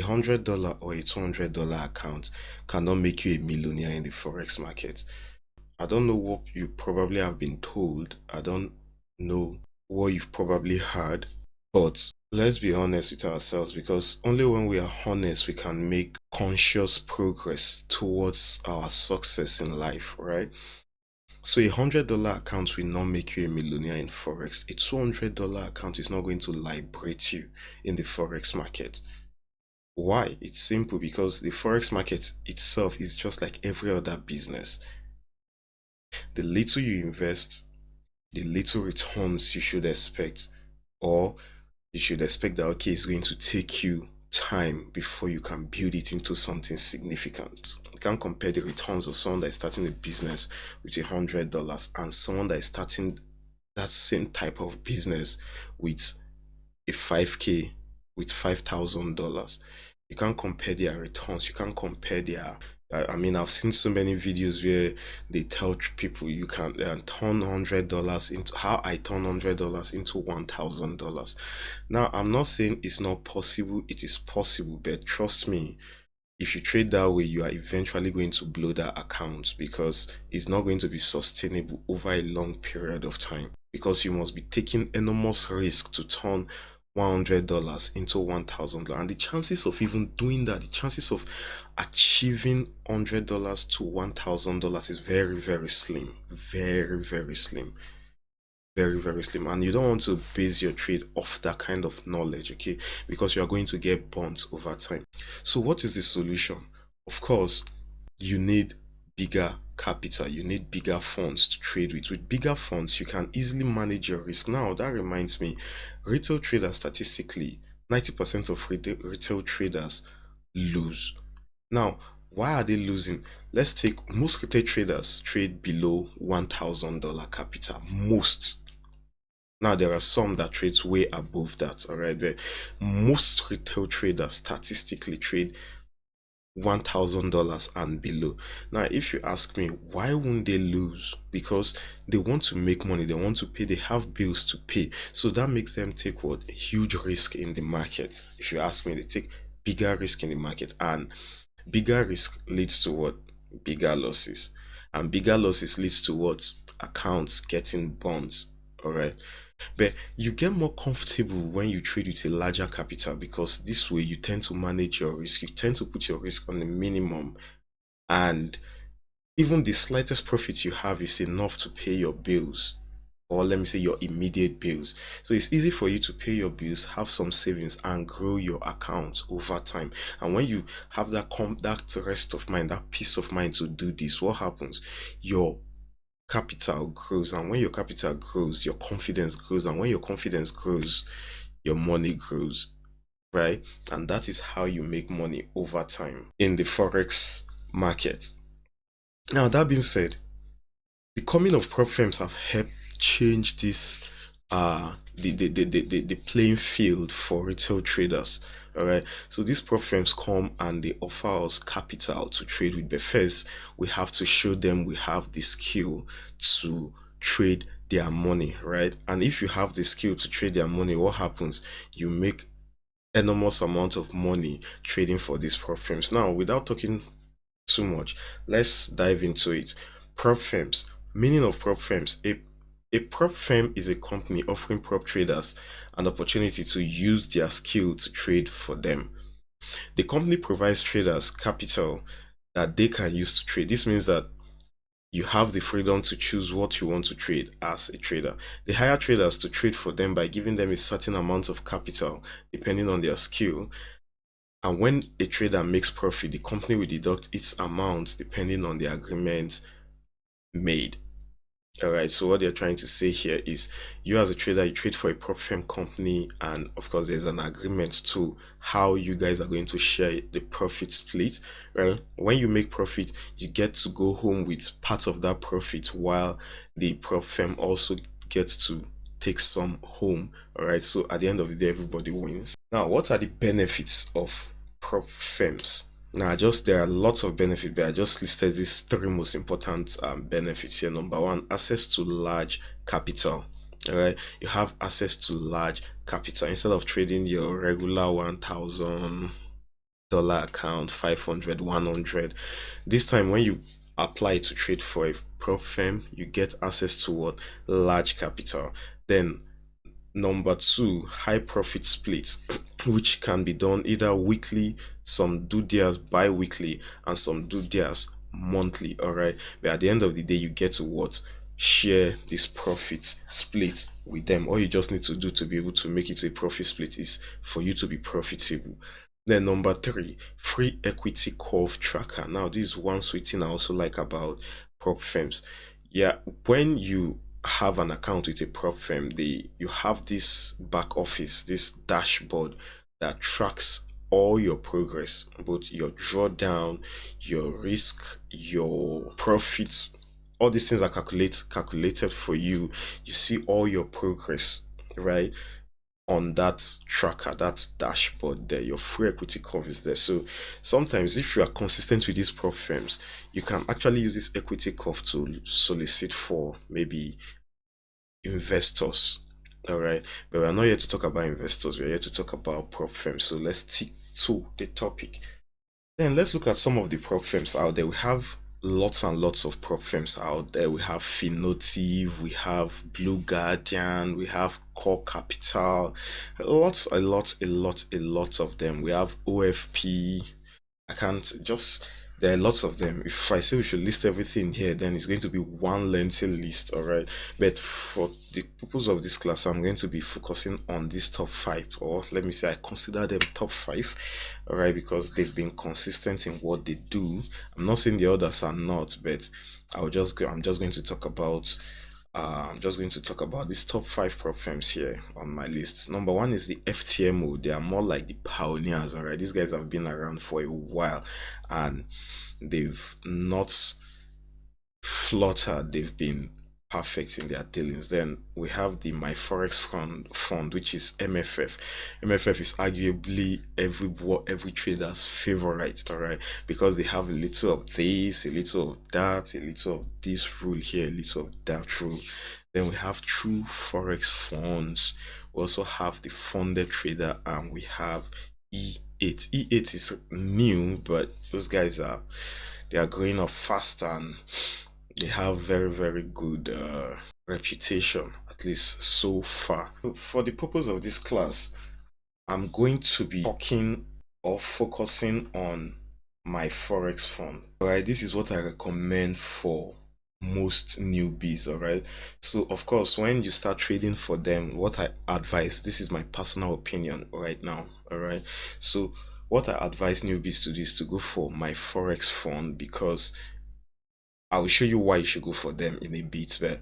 $100 or a $200 account cannot make you a millionaire in the forex market. I don't know what you probably have been told. I don't know what you've probably heard, but let's be honest with ourselves, because only when we are honest we can make conscious progress towards our success in life, right? So $100 account will not make you a millionaire in forex. A $200 account is not going to liberate you in the forex market. Why? It's simple, because the forex market itself is just like every other business. The little you invest, the little returns you should expect, or you should expect that, okay, it's going to take you time before you can build it into something significant. You can't compare the returns of someone that is starting a business with $100 and someone that is starting that same type of business with a 5K, with $5,000. You can't compare their returns. You can't compare their. I mean, I've seen so many videos where they tell people you can turn $100 into, how I turn $100 into $1,000. Now, I'm not saying it's not possible. It is possible, but trust me, if you trade that way, you are eventually going to blow that account, because it's not going to be sustainable over a long period of time, because you must be taking enormous risk to turn $100 into $1,000, and the chances of even doing that, the chances of achieving $100 to $1,000 is very, very slim, very, very slim, very, very slim. And you don't want to base your trade off that kind of knowledge, okay, because you are going to get burnt over time. So what is the solution? Of course, you need bigger capital, you need bigger funds to trade with bigger funds you can easily manage your risk. Now that reminds me, retail traders, statistically 90% of retail traders lose. Now, why are they losing? Let's take, most retail traders trade below $1,000 capital. Most. Now there are some that trades way above that, all right, but most retail traders statistically trade $1,000 and below. Now, if you ask me, why won't they lose? Because they want to make money, they want to pay, they have bills to pay. So that makes them take what? A huge risk in the market. If you ask me, they take bigger risk in the market, and bigger risk leads to what? Bigger losses. And bigger losses leads to what? Accounts getting burnt. All right. But you get more comfortable when you trade with a larger capital, because this way you tend to manage your risk. You tend to put your risk on the minimum, and even the slightest profit you have is enough to pay your bills, or let me say your immediate bills. So it's easy for you to pay your bills, have some savings, and grow your account over time. And when you have that rest of mind, that peace of mind to do this, what happens? Your capital grows, and when your capital grows, your confidence grows, and when your confidence grows, your money grows, right? And that is how you make money over time in the forex market. Now, that being said, the coming of prop firms have helped change this the playing field for retail traders. All right, so these prop firms come and they offer us capital to trade with, but first we have to show them we have the skill to trade their money, right? And if you have the skill to trade their money, what happens? You make enormous amount of money trading for these prop firms. Now, without talking too much, let's dive into it. Prop firms. Meaning of prop firms. A prop firm is a company offering prop traders an opportunity to use their skill to trade for them. The company provides traders capital that they can use to trade. This means that you have the freedom to choose what you want to trade as a trader. They hire traders to trade for them by giving them a certain amount of capital depending on their skill. And when a trader makes profit, the company will deduct its amount depending on the agreement made. All right, so what they're trying to say here is, you as a trader, you trade for a prop firm company, and of course there's an agreement to how you guys are going to share the profit split, right? When you make profit, you get to go home with part of that profit, while the prop firm also gets to take some home. All right, so at the end of the day, everybody wins. Now, what are the benefits of prop firms? Now, just there are lots of benefits, but I just listed these three most important benefits here. Number one, access to large capital. All right, you have access to large capital instead of trading your regular 1,000 dollar account, 500, 100. This time when you apply to trade for a prop firm, you get access to what? Large capital. Then number two, high profit split, which can be done either weekly, some do theirs bi-weekly, and some do theirs monthly. All right, but at the end of the day, you get to what? Share this profit split with them. All you just need to do to be able to make it a profit split is for you to be profitable. Then number three, free equity curve tracker. Now this is one sweet thing I also like about prop firms. Yeah, when you have an account with a prop firm, you have this back office, this dashboard that tracks all your progress, both your drawdown, your risk, your profits. All these things are calculated for you. You see all your progress, right? On that tracker, that dashboard there, your free equity curve is there. So sometimes if you are consistent with these prop firms, you can actually use this equity curve to solicit for maybe investors. All right, but we're not here to talk about investors, we're here to talk about prop firms. So let's stick to the topic. Then let's look at some of the prop firms out there. We have lots and lots of prop firms out there. We have Finotive, we have Blue Guardian, we have Core Capital, a lot of them. We have OFP. I can't just, there are lots of them. If I say we should list everything here, then it's going to be one lengthy list, all right? But for the purpose of this class, I'm going to be focusing on these top five, or let me say I consider them top five, all right, because they've been consistent in what they do. I'm not saying the others are not, but I'm just going to talk about I'm just going to talk about these top five prop firms here on my list. Number one is the FTMO. They are more like the pioneers, all right? These guys have been around for a while and they've not fluttered, they've been perfect in their dealings. Then we have the My Forex fund, which is MFF. MFF is arguably every trader's favorite, all right, because they have a little of this, a little of that, a little of this rule here, a little of that rule. Then we have True Forex funds. We also have the Funded Trader, and we have E8. E8 is new, but those guys are growing up fast and they have very good reputation, at least so far. For the purpose of this class, I'm going to be talking or focusing on my Forex fund. All right, this is what I recommend for most newbies. All right, so of course when you start trading for them, what I advise, this is my personal opinion right now, all right, so what I advise newbies to do is to go for my Forex fund, because I will show you why you should go for them in a bit. But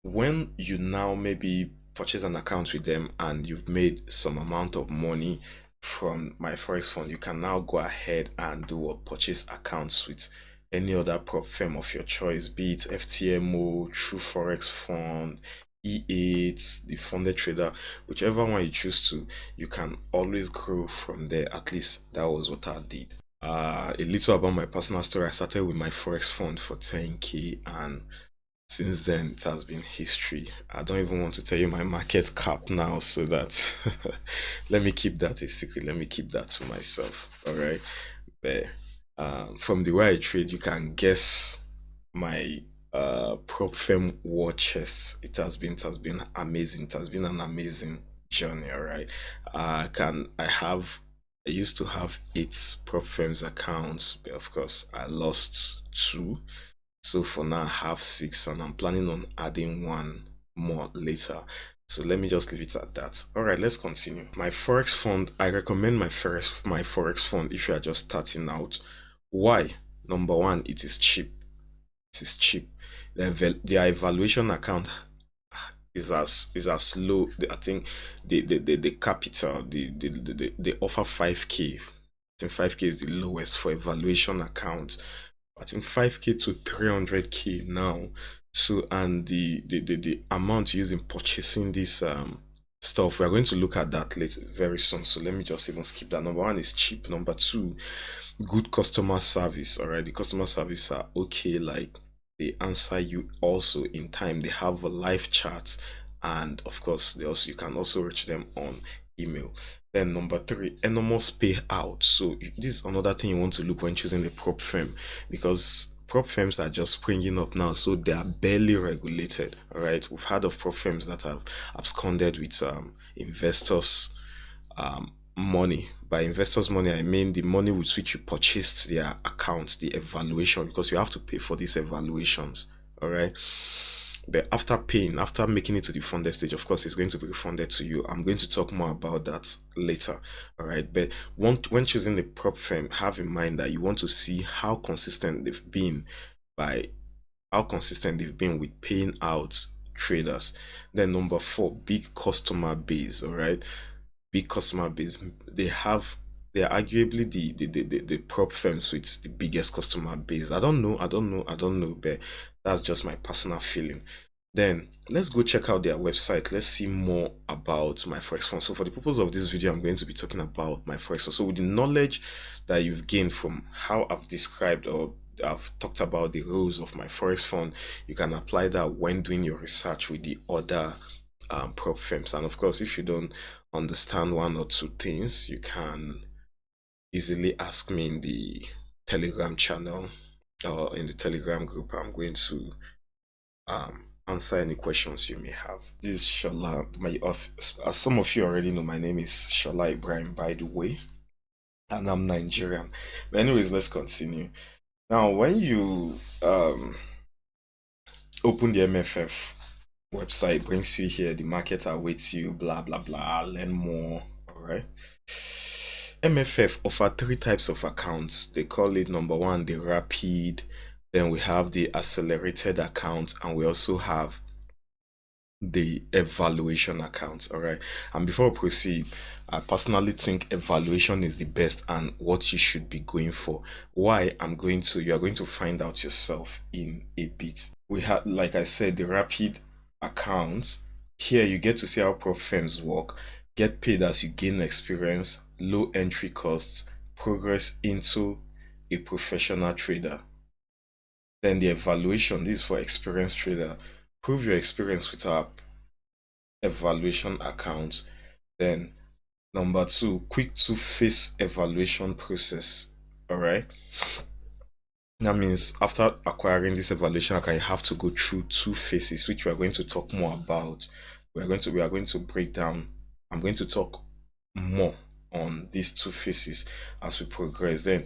when you now maybe purchase an account with them and you've made some amount of money from my Forex fund, you can now go ahead and do a purchase accounts with any other prop firm of your choice, be it FTMO, True Forex Fund, E8, the Funded Trader, whichever one you choose to, you can always grow from there. At least that was what I did. A little about my personal story. I started with my Forex fund for 10k, and since then it has been history. I don't even want to tell you my market cap now, so that let me keep that a secret. Let me keep that to myself. All right, but from the way I trade, you can guess my prop firm war chest. It has been amazing. It has been an amazing journey. All right, I used to have 8 prop firms accounts, but of course I lost 2. So for now I have 6, and I'm planning on adding one more later. So let me just leave it at that. All right, let's continue. My Forex fund, I recommend my Forex fund if you are just starting out. Why? Number one, it is cheap. It is cheap. Their evaluation account is as low. I think the capital, they offer 5k. I think 5k is the lowest for evaluation account. I think 5k to 300k now. So, and the amount used in purchasing this stuff, we are going to look at that later very soon. So let me just even skip that. Number one is cheap. Number two, good customer service. All right, the customer service are okay, like they answer you also in time. They have a live chat, and of course you can also reach them on email. Then number three, enormous payout. So this is another thing you want to look when choosing the prop firm, because prop firms are just springing up now, so they are barely regulated. All right, we've heard of prop firms that have absconded with investors money. By investors money, I mean the money with which you purchased their account, the evaluation, because you have to pay for these evaluations. All right, but after paying, after making it to the funded stage, of course it's going to be refunded to you. I'm going to talk more about that later. All right, but when choosing a prop firm, have in mind that you want to see how consistent they've been by how consistent they've been with paying out traders. Then number four, big customer base. All right, big customer base. They have, they are arguably the prop firms with the biggest customer base. I don't know, but that's just my personal feeling. Then let's go check out their website. Let's see more about my forex fund. So for the purpose of this video, I'm going to be talking about my forex fund. So with the knowledge that you've gained from how I've described or I've talked about the rules of my forex fund, you can apply that when doing your research with the other prop firms. And of course, if you don't understand one or two things, you can easily ask me in the Telegram channel or in the Telegram group. I'm going to answer any questions you may have. This is Shola. As some of you already know, my name is Shola Ibrahim, by the way, and I'm Nigerian. But anyways, let's continue. Now, when you open the MFF website, brings you here, the market awaits you, blah blah blah, learn more. All right. MFF offer three types of accounts. They call it number one, the rapid, then we have the accelerated account, and we also have the evaluation account. All right, and before we proceed, I personally think evaluation is the best and what you should be going for. Why? You are going to find out yourself in a bit. We have, like I said, the rapid account. Here you get to see how prop firms work, get paid as you gain experience, low entry costs, progress into a professional trader. Then the evaluation, this is for experienced trader. Prove your experience with our evaluation account. Then number two, quick two-phase evaluation process. All right, that means after acquiring this evaluation account, you have to go through two phases, which we are going to talk more about. We are going to break down. I'm going to talk more on these two phases as we progress. Then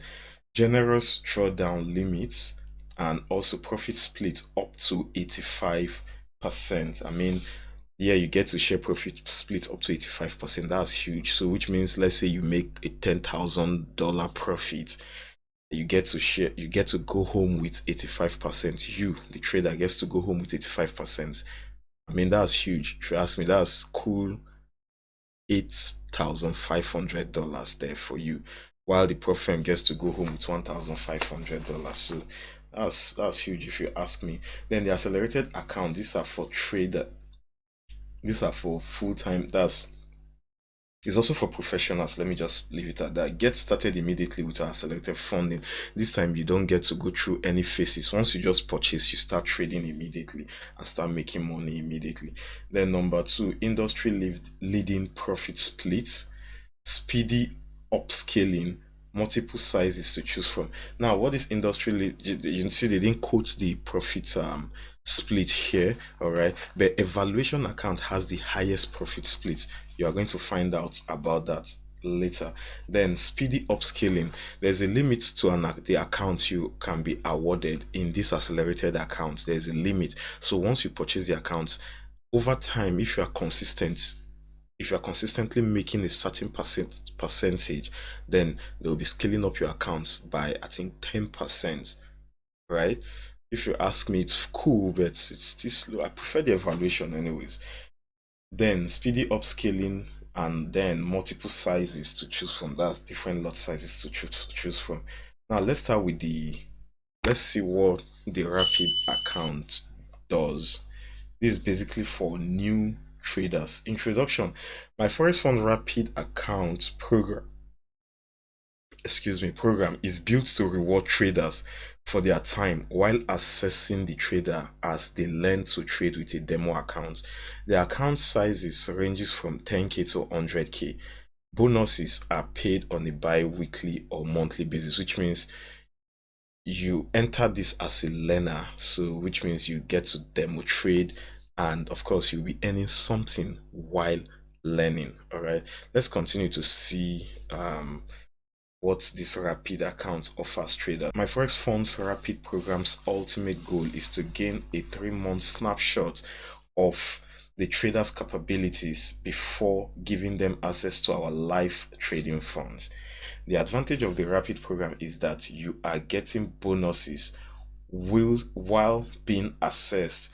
generous drawdown limits and also profit split up to 85%. I mean, yeah, you get to share profit split up to 85%. That's huge. So which means, let's say you make a $10,000 profit, you get to share, you get to go home with 85%. You, the trader, gets to go home with 85%. I mean, that's huge. If you ask me, that's cool. $8,500 there for you, while the prop firm gets to go home with $1,500. So that's huge if you ask me. Then the accelerated account, these are for trader, these are for full-time. It's also for professionals. Let me just leave it at that. Get started immediately with our selected funding. This time you don't get to go through any phases. Once you just purchase, you start trading immediately and start making money immediately. Then number two, industry leading profit splits, speedy upscaling, multiple sizes to choose from. Now, what is industry? You see, they didn't quote the profit split here, all right, but evaluation account has the highest profit split. You are going to find out about that later. Then speedy upscaling, there's a limit to the account you can be awarded in this accelerated account. There's a limit. So once you purchase the account, over time, if you are consistent, if you are consistently making a certain percentage, then they'll be scaling up your accounts by, I think, 10%, right? If you ask me, it's cool, but it's still slow. I prefer the evaluation anyways. Then speedy upscaling, and then multiple sizes to choose from. That's different lot sizes to choose from. Now let's start with let's see what the rapid account does. This is basically for new traders. Introduction. My Forex Fund Rapid account program excuse me, program is built to reward traders for their time while assessing the trader as they learn to trade with a demo account. The account sizes ranges from 10k to 100k. Bonuses are paid on a bi-weekly or monthly basis, which means you enter this as a learner, so which means you get to demo trade, and of course you'll be earning something while learning. All right, let's continue to see what this rapid account offers traders. My Forex Funds Rapid program's ultimate goal is to gain a 3-month snapshot of the trader's capabilities before giving them access to our live trading funds. The advantage of the rapid program is that you are getting bonuses while being assessed,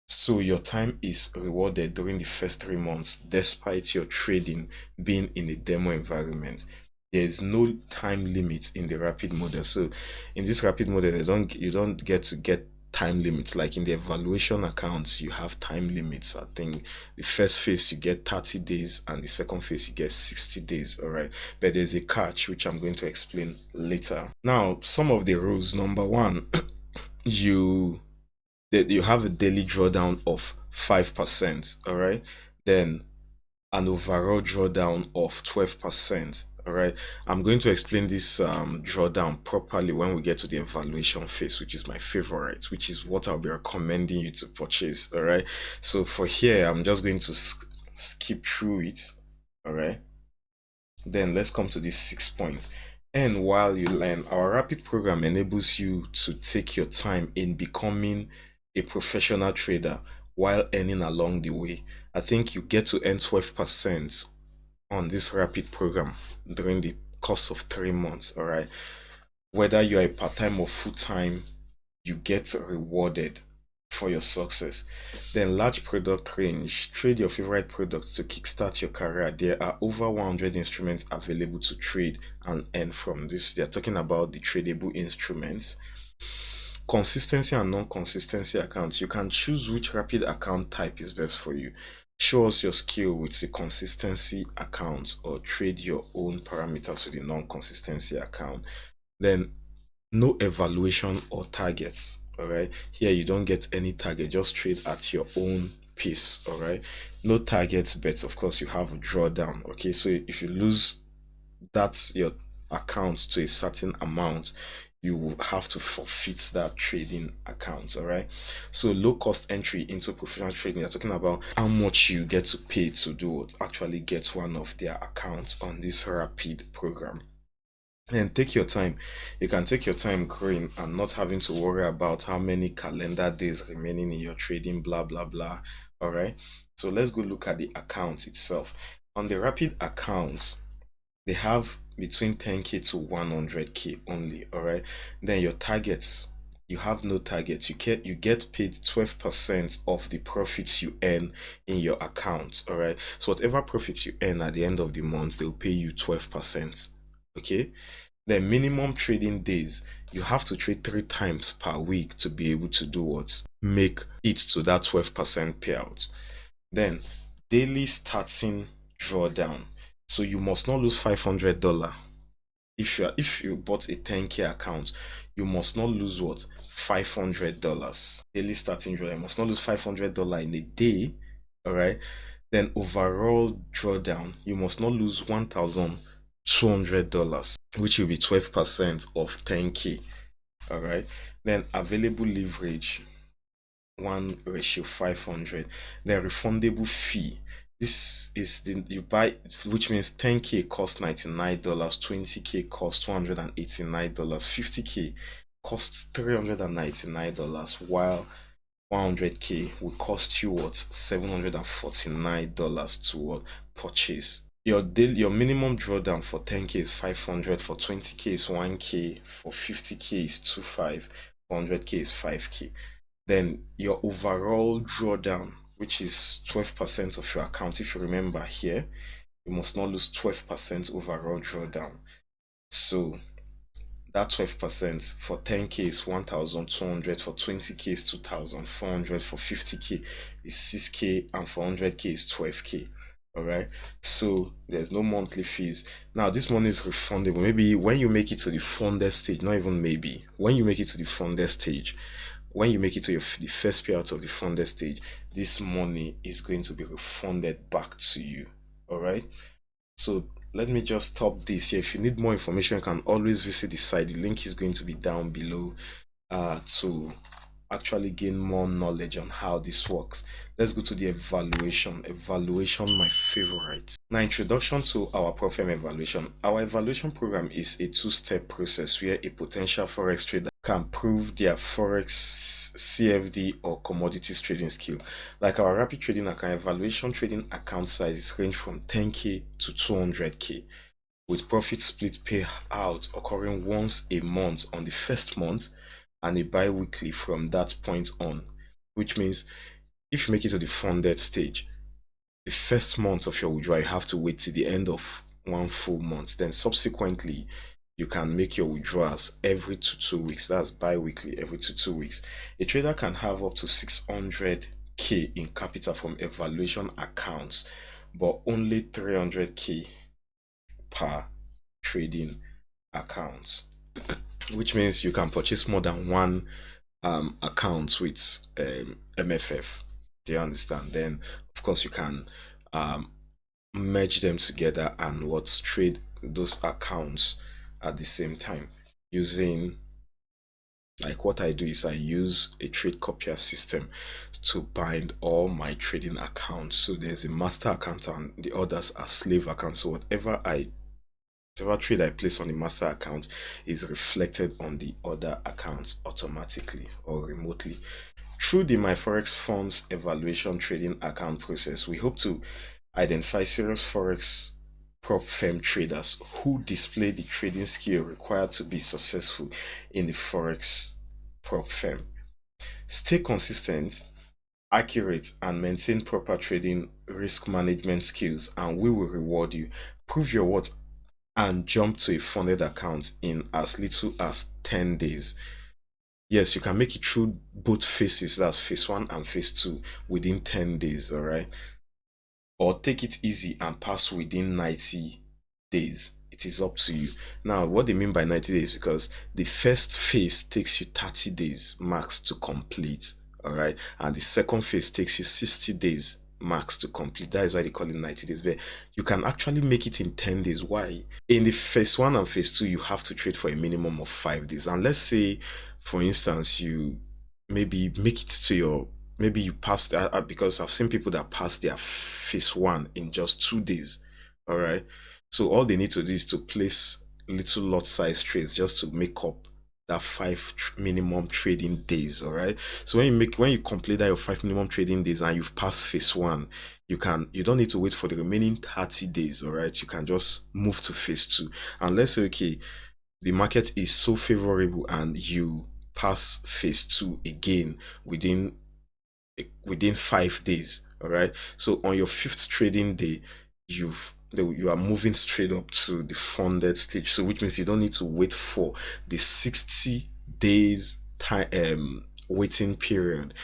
so your time is rewarded during the first 3 months despite your trading being in a demo environment. There is no time limit in the rapid model. So in this rapid model, you don't get time limits like in the evaluation accounts. You have time limits. I think the first phase you get 30 days and the second phase you get 60 days. All right, but there's a catch which I'm going to explain later. Now, some of the rules. Number one, you have a daily drawdown of 5%. All right, then an overall drawdown of 12%. All right, I'm going to explain this drawdown properly when we get to the evaluation phase, which is my favorite, which is what I'll be recommending you to purchase. All right, so for here I'm just going to skip through it. All right, then let's come to these 6 points. And while you learn, our rapid program enables you to take your time in becoming a professional trader while earning along the way. I think you get to earn 12% on this rapid program during the course of 3 months. All right, whether you are a part-time or full-time, you get rewarded for your success. Then large product range. Trade your favorite products to kickstart your career. There are over 100 instruments available to trade and earn from this. They are talking about the tradable instruments. Consistency and non-consistency accounts. You can choose which rapid account type is best for you. Show us your skill with the consistency account or trade your own parameters with the non-consistency account. Then no evaluation or targets. All right, here you don't get any target, just trade at your own pace. All right, no targets, but of course you have a drawdown. Okay, so if you lose that's your account to a certain amount, you will have to forfeit that trading account. All right, so low cost entry into professional trading, you're talking about how much you get to pay to do what actually get one of their accounts on this rapid program. And take your time. You can take your time growing and not having to worry about how many calendar days remaining in your trading, blah blah blah. All right, so let's go look at the account itself. On the rapid account, they have between 10k to 100k only. All right, then your targets, you have no targets. You get paid 12% of the profits you earn in your account. All right, so whatever profits you earn at the end of the month, they'll pay you 12%. Okay, then minimum trading days, you have to trade 3 times per week to be able to do what, make it to that 12% payout. Then daily starting drawdown, so you must not lose $500. If you bought a 10k account, you must not lose what, $500 daily starting drawdown. You must not lose $500 in a day. All right, then overall drawdown, you must not lose $1,200, which will be 12% of 10k. All right, then available leverage 1:500. Then refundable fee, this is the you buy, which means 10k costs $99, 20k costs $289, 50k costs $399, while 100k will cost you what, $749 to purchase. Your minimum drawdown for 10k is 500, for 20k is 1k, for 50k is 25, for 100k is 5k. Then your overall drawdown, which is 12% of your account. If you remember here, you must not lose 12% overall drawdown. So that 12% for 10k is 1,200, for 20k is 2,400, for 50k is 6k, and for 100k is 12k. All right, so there's no monthly fees. Now this money is refundable. Maybe when you make it to the funded stage, not even maybe, when you make it to the funded stage, when you make it to the first payout of the funded stage, this money is going to be refunded back to you. All right, so let me just stop this here. If you need more information, you can always visit the site. The link is going to be down below to actually gain more knowledge on how this works. Let's go to the evaluation. Evaluation, my favorite. Now, introduction to our Profem evaluation. Our evaluation program is a two-step process where a potential Forex trader can prove their Forex, CFD, or commodities trading skill. Like our rapid trading account, evaluation trading account sizes range from 10K to 200K, with profit split payout occurring once a month on the first month and a bi-weekly from that point on, which means if you make it to the funded stage, the first month of your withdrawal, you have to wait till the end of one full month. Then subsequently, you can make your withdrawals every 2 weeks. That's bi-weekly, every 2 weeks. A trader can have up to 600K in capital from evaluation accounts, but only 300K per trading account, which means you can purchase more than one account with MFF. Do you understand? Then, of course, you can um, merge them together and what trade those accounts at the same time using, like, what I do is I use a trade copier system to bind all my trading accounts. So there's a master account and the others are slave accounts. So whatever trade I place on the master account is reflected on the other accounts automatically or remotely. Through the MyForex Funds evaluation trading account process, we hope to identify serious Forex prop firm traders who display the trading skill required to be successful in the Forex prop firm. Stay consistent, accurate, and maintain proper trading risk management skills, and we will reward you. Prove your worth and jump to a funded account in as little as 10 days. Yes, you can make it through both phases, that's phase one and phase two, within 10 days, all right? Or take it easy and pass within 90 days. It is up to you. Now, what they mean by 90 days, because the first phase takes you 30 days max to complete, all right? And the second phase takes you 60 days max to complete. That is why they call it 90 days. But you can actually make it in 10 days. Why? In the phase one and phase two, you have to trade for a minimum of 5 days. And let's say, for instance, you maybe make it to your, maybe you passed, because I've seen people that pass their phase one in just 2 days. All right. So all they need to do is to place little lot size trades just to make up that five minimum trading days. All right. So when you complete that your 5 minimum trading days and you've passed phase one, you don't need to wait for the remaining 30 days. All right. You can just move to phase two. And let's say, okay, the market is so favorable and you pass phase two again within 5 days. All right. So on your fifth trading day, you are moving straight up to the funded stage. So which means you don't need to wait for the 60 days time waiting period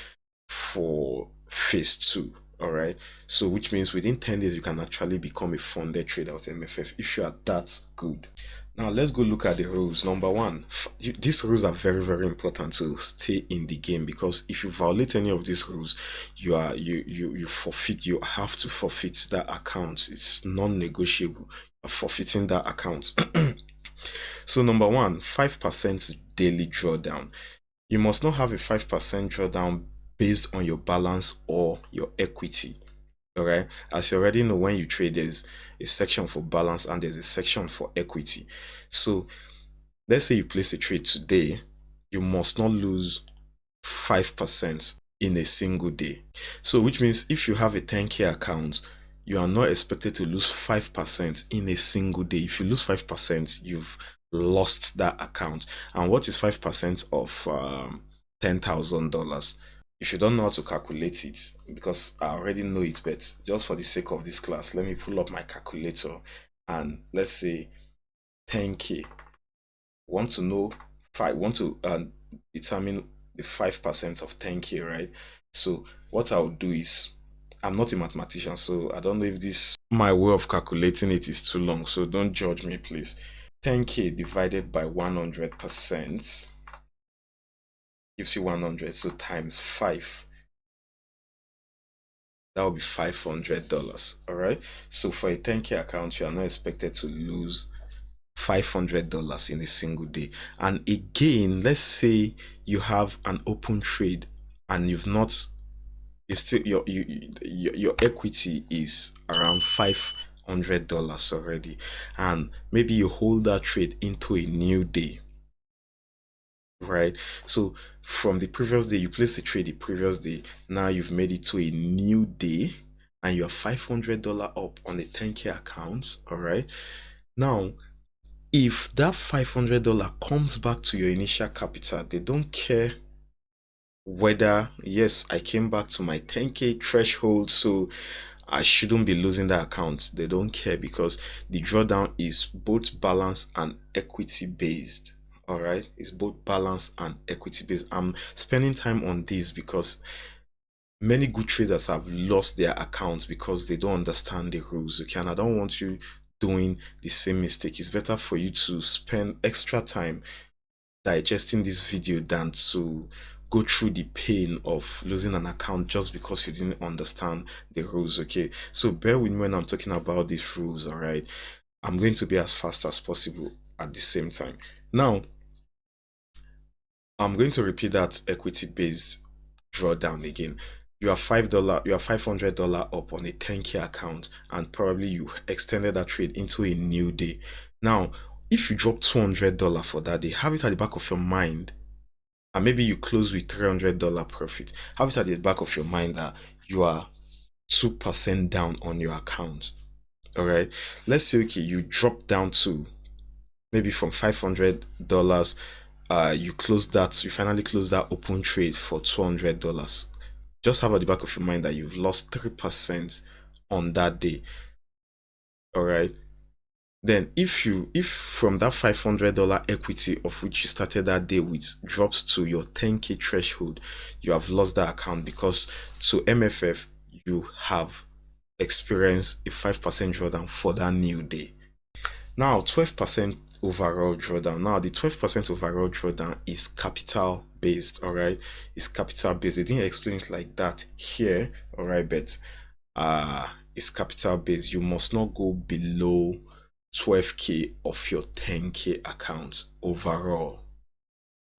for phase two. All right. So which means within 10 days you can actually become a funded trader with MFF if you are that good. Now let's go look at the rules. Number one, these rules are very, very important to stay in the game, because if you violate any of these rules, you forfeit. You have to forfeit that account. It's non-negotiable. You're forfeiting that account. So number one, 5% daily drawdown. You must not have a 5% drawdown based on your balance or your equity. All right. As you already know, when you trade, there's a section for balance and there's a section for equity. So let's say you place a trade today, you must not lose 5% in a single day. So which means if you have a 10K account, you are not expected to lose 5% in a single day. If you lose 5%, you've lost that account. And what is 5% of $10,000? If you don't know how to calculate it, because I already know it, but just for the sake of this class, let me pull up my calculator and let's say 10K. Want to know, want to determine the 5% of 10K, right? So what I'll do is, I'm not a mathematician, so I don't know if this my way of calculating it is too long, so don't judge me, please. 10k divided by 100% gives you 100, so times 5, that will be $500. All right, so for a 10k account, you are not expected to lose $500 in a single day. And again, let's say you have an open trade and you've not, you still your equity is around $500 already, and maybe you hold that trade into a new day, right? So from the previous day, you placed the trade the previous day, now you've made it to a new day, and you're $500 up on a 10k account. All right, now if that $500 comes back to your initial capital, they don't care whether, yes, I came back to my 10k threshold, so I shouldn't be losing that account. They don't care because the drawdown is both balance and equity based. All right, it's both balance and equity based. I'm spending time on this because many good traders have lost their accounts because they don't understand the rules. Okay, and I don't want you doing the same mistake. It's better for you to spend extra time digesting this video than to go through the pain of losing an account just because you didn't understand the rules. Okay, so bear with me when I'm talking about these rules. All right, I'm going to be as fast as possible at the same time. Now I'm going to repeat that equity based drawdown again. You are $5, you are $500 up on a 10k account, and probably you extended that trade into a new day. Now if you drop $200 for that day, have it at the back of your mind, and maybe you close with $300 profit, have it at the back of your mind that you are 2% down on your account. All right, let's say, okay, you drop down to maybe from $500, you finally close that open trade for $200. Just have at the back of your mind that you've lost 3% on that day. All right, then if from that $500 equity of which you started that day with drops to your 10k threshold, you have lost that account because to MFF you have experienced a 5% drawdown for that new day. Now 12% overall drawdown. Now the 12% overall drawdown is capital based. All right, it's capital based. They didn't explain it like that here. All right, but it's capital based. You must not go below 12k of your 10k account overall.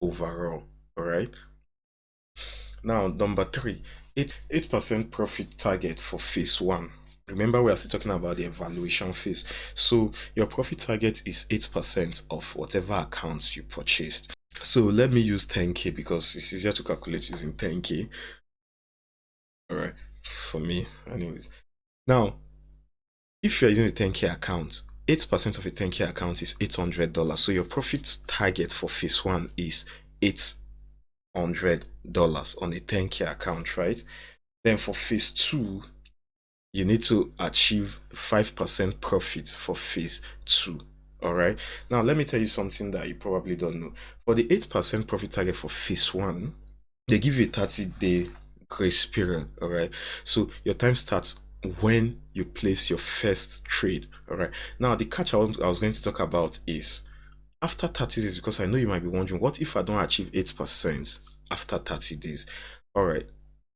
All right, now number 3, 8% profit target for phase 1. Remember, we are still talking about the evaluation phase, so your profit target is 8% of whatever accounts you purchased. So let me use 10k because it's easier to calculate using 10k. All right, for me anyways. Now if you're using a 10k account, 8% of a 10k account is $800. So your profit target for phase 1 is $800 on a 10k account, right? Then for phase 2, you need to achieve 5% profit for phase 2. All right, now let me tell you something that you probably don't know. For the 8% profit target for phase 1, they give you a 30-day grace period. All right, so your time starts when you place your first trade. All right, now the catch I was going to talk about is after 30 days, because I know you might be wondering, what if I don't achieve 8% after 30 days? All right,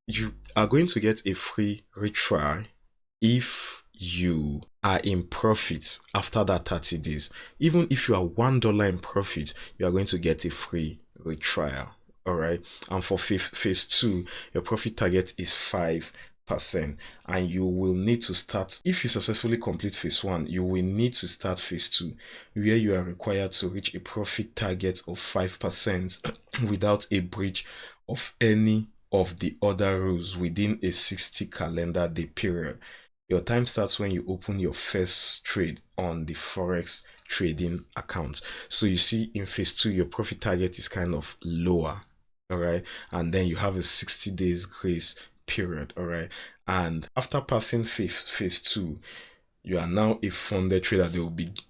you are going to get a free retry if you are in profit after that 30 days. Even if you are $1 in profit, you are going to get a free retrial. All right, and for phase 2, your profit target is 5%, and you will need to start, if you successfully complete phase 1, you will need to start phase 2, where you are required to reach a profit target of 5% without a breach of any of the other rules within a 60 calendar day period. Your time starts when you open your first trade on the Forex trading account. So you see, in phase 2, your profit target is kind of lower. All right, and then you have a 60 days grace period. All right, and after passing phase 2, you are now a funded trader.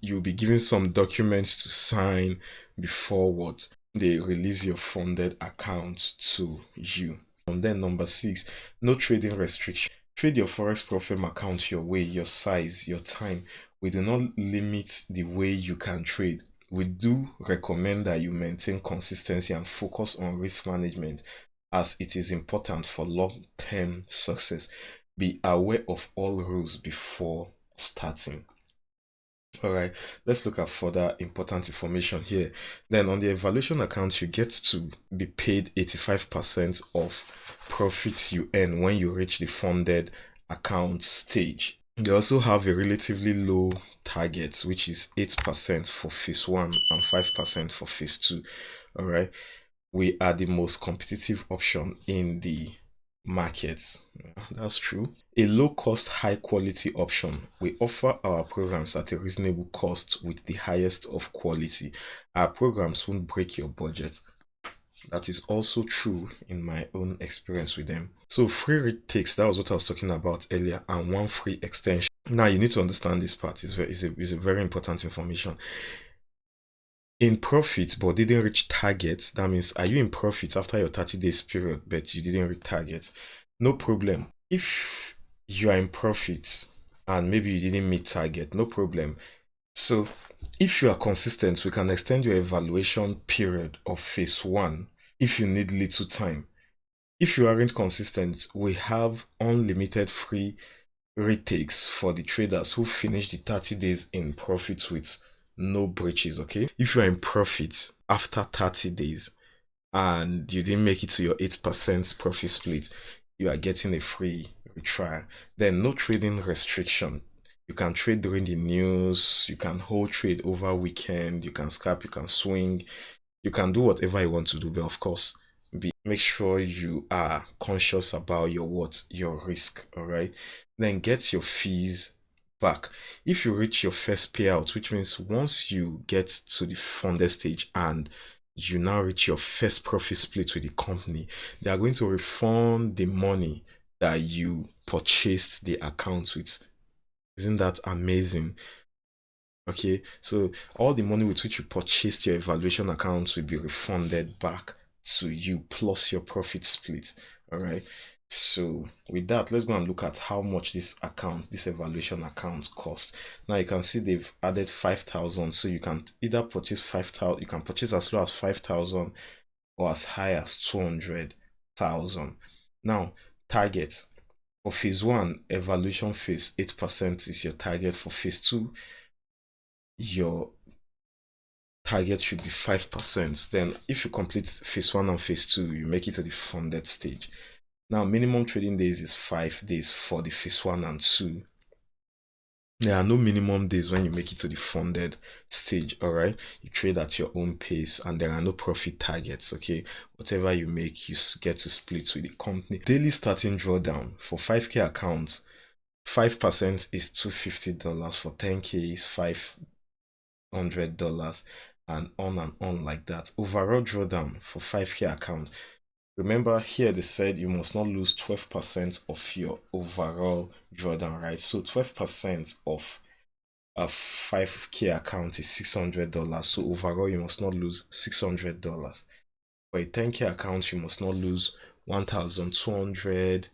You'll be given some documents to sign before what they release your funded account to you. And then number 6, no trading restriction. Trade your Forex Profile account your way, your size, your time. We do not limit the way you can trade. We do recommend that you maintain consistency and focus on risk management as it is important for long-term success. Be aware of all rules before starting. All right, let's look at further important information here. Then on the evaluation account, you get to be paid 85% of profits you earn when you reach the funded account stage. They also have a relatively low target, which is 8% for phase 1 and 5% for phase 2. All right, we are the most competitive option in the market. That's true. A low cost, high quality option. We offer our programs at a reasonable cost with the highest of quality. Our programs won't break your budget. That is also true in my own experience with them. So free retakes, that was what I was talking about earlier, and one free extension. Now you need to understand this part. It's a very important information. In profit but didn't reach target, that means are you in profit after your 30 days period but you didn't reach target? No problem. If you are in profit and maybe you didn't meet target, no problem. So if you are consistent, we can extend your evaluation period of phase 1 if you need little time. If you aren't consistent, we have unlimited free retakes for the traders who finish the 30 days in profit with no breaches. Okay, if you are in profit after 30 days and you didn't make it to your 8% profit split, you are getting a free retrial. Then no trading restriction. You can trade during the news, you can hold trade over weekend, you can scalp, you can swing, you can do whatever you want to do, but of course make sure you are conscious about your risk. All right, then get your fees back if you reach your first payout, which means once you get to the funded stage and you now reach your first profit split with the company, they are going to refund the money that you purchased the account with. Isn't that amazing? Okay, so all the money with which you purchased your evaluation account will be refunded back to you plus your profit split. All right, so with that, let's go and look at how much this evaluation account costs. Now you can see they've added 5,000, so you can either purchase 5,000, you can purchase as low as 5,000 or as high as 200,000. Now target for phase 1 evaluation phase, 8% is your target. For phase 2, your target should be 5%. Then if you complete phase 1 and phase 2, you make it to the funded stage. Now minimum trading days is 5 days for the phase 1 and 2. There are no minimum days when you make it to the funded stage. All right, you trade at your own pace and there are no profit targets. Okay, whatever you make, you get to split with the company. Daily starting drawdown for 5k accounts, 5% is $250. For 10k is $500, and on like that. Overall drawdown for 5k account. Remember here they said you must not lose 12% of your overall drawdown, right? So 12% of a 5k account is $600. So overall you must not lose $600. For a 10k account you must not lose 1,200,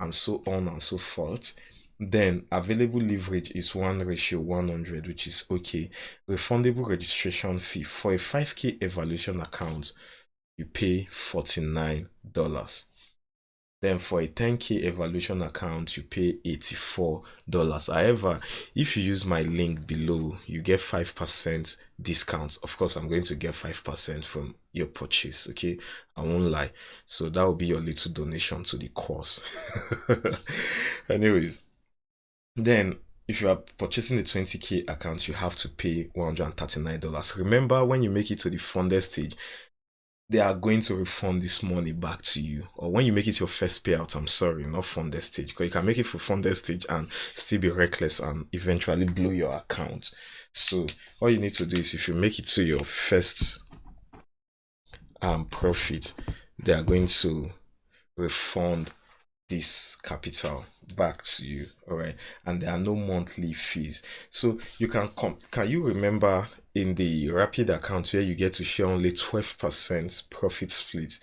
and so on and so forth. Then available leverage is 1:100, which is okay. Refundable registration fee for a 5k evaluation account, you pay $49. Then for a 10k evaluation account, you pay $84. However, if you use my link below, you get 5% discount. Of course, I'm going to get 5% from your purchase. Okay, I won't lie. So that will be your little donation to the course. Anyways, then if you are purchasing the 20k account, you have to pay $139. Remember, when you make it to the funded stage, they are going to refund this money back to you. Or when you make it your first payout, I'm sorry, not funded stage, because you can make it for funded stage and still be reckless and eventually blow your account. So all you need to do is, if you make it to your first profit, they are going to refund this capital back to you. All right, and there are no monthly fees. So you can you remember in the rapid account where you get to share only 12% profit split?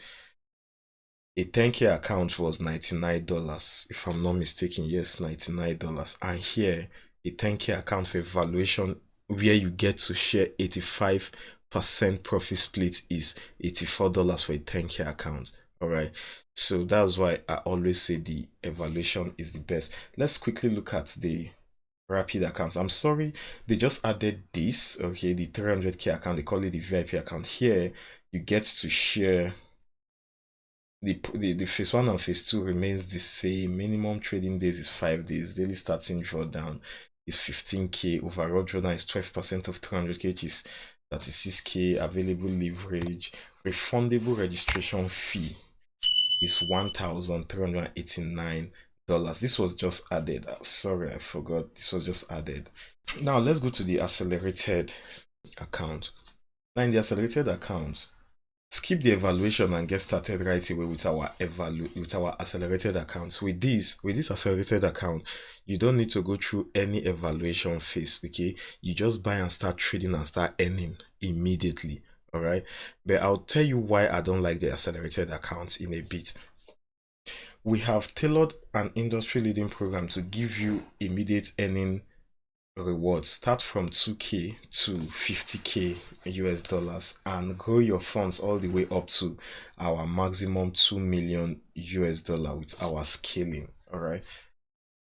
A 10K account was $99, if I'm not mistaken. Yes, $99. And here, a 10K account for evaluation where you get to share 85% profit split is $84 for a 10K account. All right. So that's why I always say the evaluation is the best. Let's quickly look at the rapid accounts. I'm sorry, they just added this. Okay, the 300K account, they call it the VIP account. Here, you get to share the phase one and phase two remains the same. Minimum trading days is 5 days. Daily starting drawdown is 15K. Overall drawdown is 12% of 300K, which is 36K. Available leverage. Refundable registration fee is $1,389. This was just added. Sorry, I forgot. This was just added. Now let's go to the accelerated account. Now in the accelerated account, skip the evaluation and get started right away with our accelerated accounts. With this accelerated account, you don't need to go through any evaluation phase. Okay, you just buy and start trading and start earning immediately. All right, but I'll tell you why I don't like the accelerated accounts in a bit. We have tailored an industry leading program to give you immediate earning rewards. Start from 2K to 50K US dollars and grow your funds all the way up to our maximum 2 million US dollar with our scaling. All right.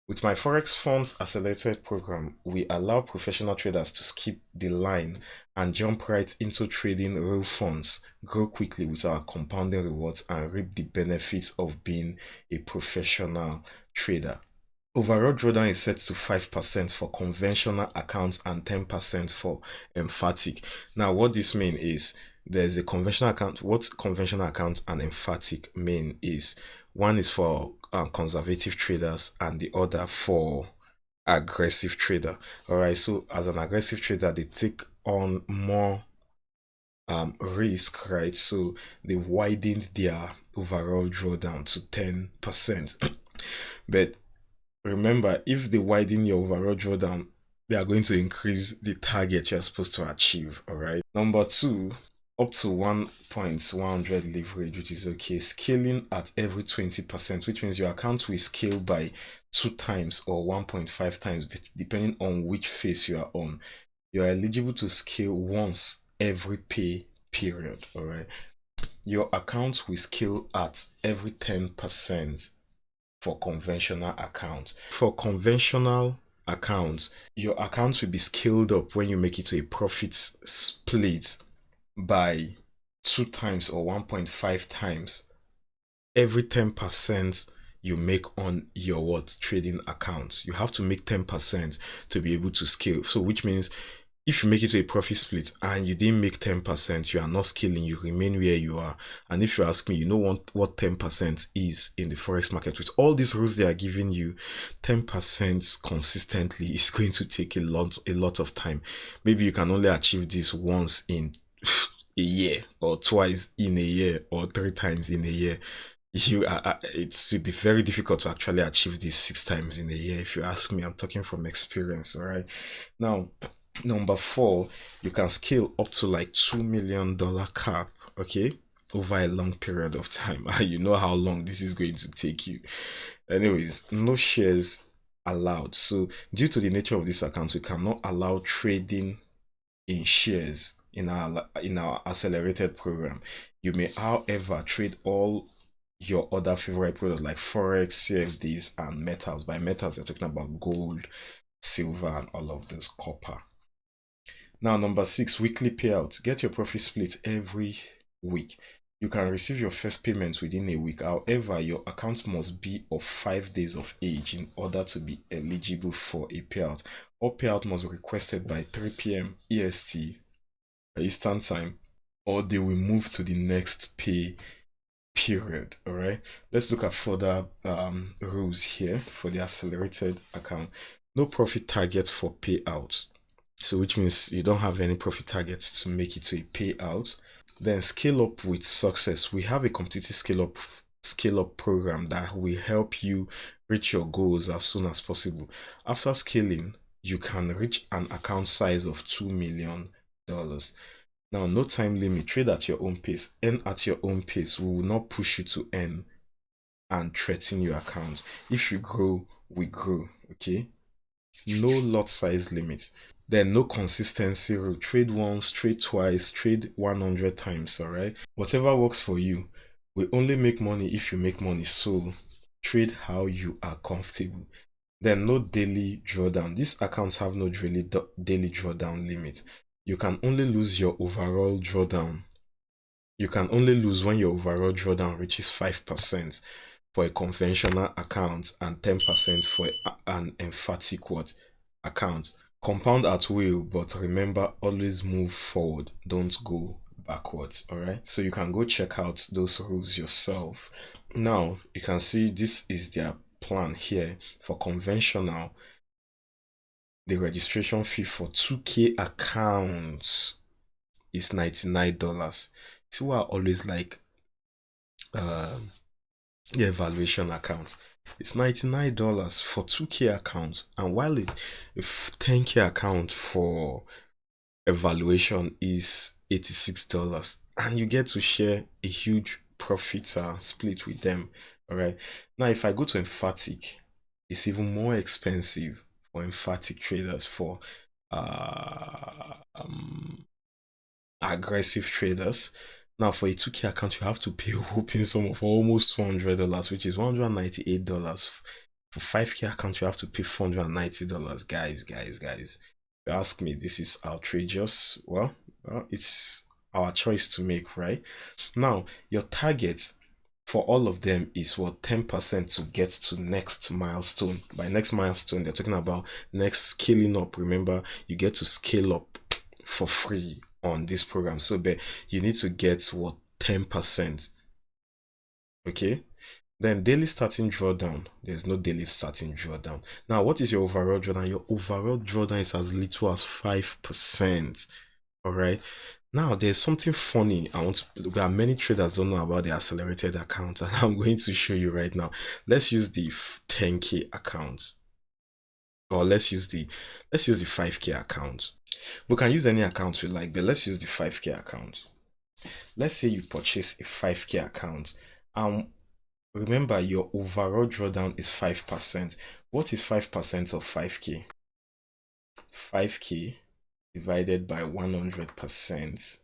With my Forex Funds Accelerated program, we allow professional traders to skip the line and jump right into trading real funds, grow quickly with our compounding rewards, and reap the benefits of being a professional trader. Overall drawdown is set to 5% for conventional accounts and 10% for emphatic. Now, what this means is there's a conventional account. What conventional account and emphatic mean is one is for conservative traders and the other for aggressive trader. All right. So as an aggressive trader, they take on more risk, right? So they widened their overall drawdown to 10%. But remember, if they widen your overall drawdown, they are going to increase the target you're supposed to achieve. All right. Number two, up to 1.100 leverage, which is okay. Scaling at every 20%, which means your account will scale by 2 times or 1.5 times, depending on which phase you are on. You are eligible to scale once every pay period. All right. Your account will scale at every 10% for conventional accounts. For conventional accounts, your account will be scaled up when you make it to a profit split by 2 times or 1.5 times every 10% you make on your trading account. You have to make 10% to be able to scale. So which means if you make it to a profit split and you didn't make 10%, you are not scaling, you remain where you are. And if you ask me, you know what 10% is in the Forex market. With all these rules they are giving you, 10% consistently is going to take a lot of time. Maybe you can only achieve this once in a year, or twice in a year, or 3 times in a year. It would be very difficult to actually achieve this 6 times in a year. If you ask me, I'm talking from experience. All right. Now, number 4, you can scale up to like $2 million cap, okay, over a long period of time. You know how long this is going to take you. Anyways, no shares allowed. So due to the nature of this account, we cannot allow trading in shares in our accelerated program. You may, however, trade all your other favorite products like Forex, CFDs, and metals. By metals, they're talking about gold, silver, and all of this, copper. Now, number 6, weekly payouts. Get your profit split every week. You can receive your first payment within a week. However, your account must be of 5 days of age in order to be eligible for a payout. All payout must be requested by 3 p.m. EST, Eastern Time, or they will move to the next pay period. All right. Let's look at further rules here for the accelerated account. No profit target for payout. So which means you don't have any profit targets to make it to a payout. Then scale up with success. We have a competitive scale up program that will help you reach your goals as soon as possible. After scaling, you can reach an account size of $2 million. Now, no time limit. Trade at your own pace. Earn at your own pace. We will not push you to earn and threaten your account. If you grow, we grow. Okay, no lot size limit. Then no consistency rule. Trade once, trade twice, trade 100 times. All right, whatever works for you. We only make money if you make money, so trade how you are comfortable. Then no daily drawdown. These accounts have no daily drawdown limit. You can only lose your overall drawdown. You can only lose when your overall drawdown reaches 5% for a conventional account and 10% for an emphatic what account. Compound at will, but remember, always move forward, don't go backwards. All right, so you can go check out those rules yourself. Now you can see this is their plan here. For conventional, the registration fee for 2K accounts is $99. See why I always like the evaluation account. It's $99 for 2K account, and while a 10K account for evaluation is $86, and you get to share a huge profit split with them. All right, now if I go to emphatic, it's even more expensive for emphatic traders, for aggressive traders. Now for a 2K account, you have to pay a whopping sum of almost $200, which is $198. For 5K account, you have to pay $490. Guys. You ask me, this is outrageous. Well, it's our choice to make, right? Now, your target for all of them is what, 10% to get to next milestone. By next milestone, they're talking about next scaling up. Remember, you get to scale up for free on this program, so but you need to get what, 10%. Okay, then daily starting drawdown, there's no daily starting drawdown. Now what is your overall drawdown? Your overall drawdown is as little as 5%. All right, now there's something funny there are many traders don't know about the accelerated account, and I'm going to show you right now. Let's use the 10K account, or let's use the 5K account. We can use any account we like, but let's use the 5K account. Let's say you purchase a 5K account. Remember, your overall drawdown is 5%. What is 5% of 5K? 5K divided by 100%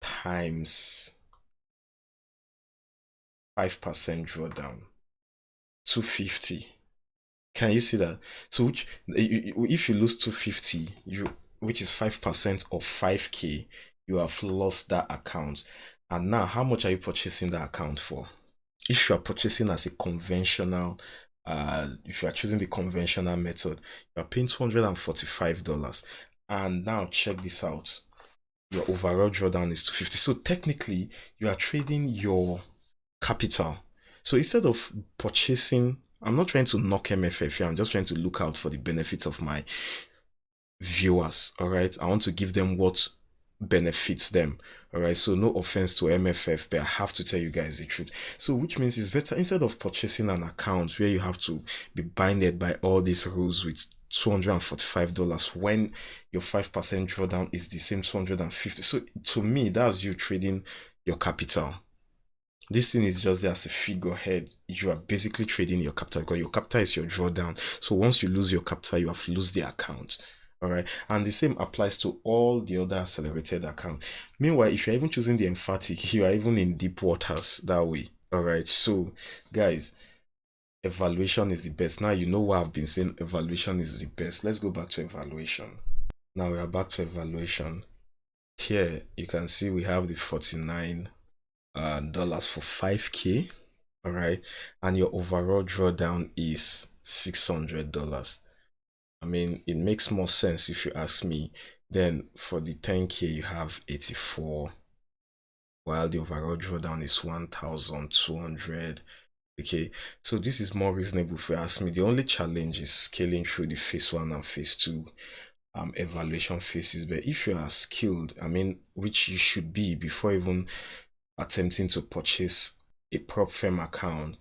times 5% drawdown, 250. Can you see that? So if you lose 250, which is 5% of 5K, you have lost that account. And now, how much are you purchasing that account for? If you are purchasing as a conventional, if you are choosing the conventional method, you are paying $245. And now check this out. Your overall drawdown is 250. So technically, you are trading your capital. So instead of purchasing, I'm not trying to knock MFF here, I'm just trying to look out for the benefits of my viewers. All right, I want to give them what benefits them. All right, so no offense to MFF, but I have to tell you guys the truth. So which means it's better, instead of purchasing an account where you have to be binded by all these rules with $245, when your 5% drawdown is the same 250. So to me, that's you trading your capital. This thing is just there as a figurehead. You are basically trading your capital, because your capital is your drawdown. So once you lose your capital, you have to lose the account. All right, and the same applies to all the other accelerated accounts. Meanwhile, if you're even choosing the emphatic, you are even in deep waters that way. All right, so guys, evaluation is the best. Now you know what I've been saying, evaluation is the best. Let's go back to evaluation. Now we are back to evaluation. Here you can see we have the $49 for 5K. All right, and your overall drawdown is $600. I mean, it makes more sense if you ask me. Then for the 10K, you have 84, while the overall drawdown is 1,200. Okay, so this is more reasonable if you ask me. The only challenge is scaling through the phase 1 and phase 2 evaluation phases. But if you are skilled, I mean, which you should be before even attempting to purchase a prop firm account,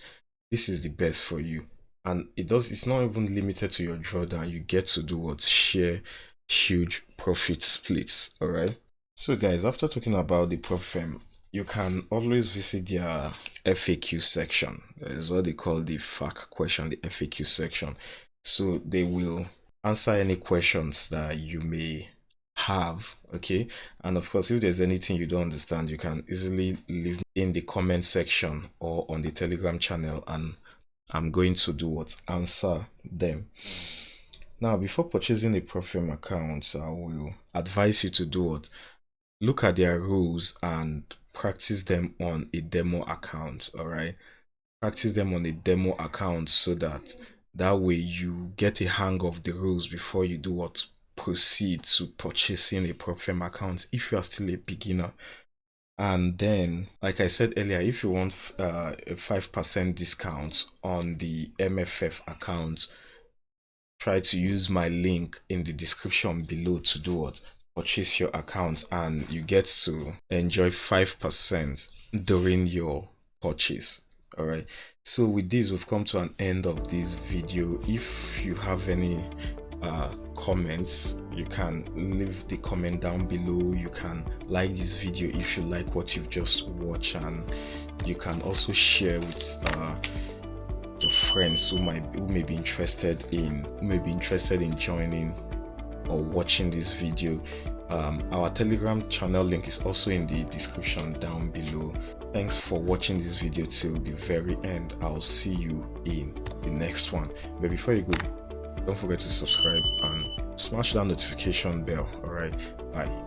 this is the best for you. And it's not even limited to your drawdown. You get to do what? Share huge profit splits. All right, so guys, after talking about the prop firm, you can always visit their FAQ section. That is what they call the FAQ question, the FAQ section. So they will answer any questions that you may have. Okay, and of course, if there's anything you don't understand, you can easily leave in the comment section or on the Telegram channel, and I'm going to do what, answer them. Now, before purchasing a Profim account, I will advise you to do what, look at their rules and practice them on a demo account. All right, practice them on a demo account so that way you get a hang of the rules before you do what, proceed to purchasing a Profim account if you are still a beginner. And then, like I said earlier, if you want a 5% discount on the MFF account, try to use my link in the description below to do what, purchase your account, and you get to enjoy 5% during your purchase. All right, so with this, we've come to an end of this video. If you have any comments, you can leave the comment down below. You can like this video if you like what you've just watched, and you can also share with your friends who may be interested in joining or watching this video. Our Telegram channel link is also in the description down below. Thanks for watching this video till the very end. I'll see you in the next one. But before you go, don't forget to subscribe and smash that notification bell. All right, bye.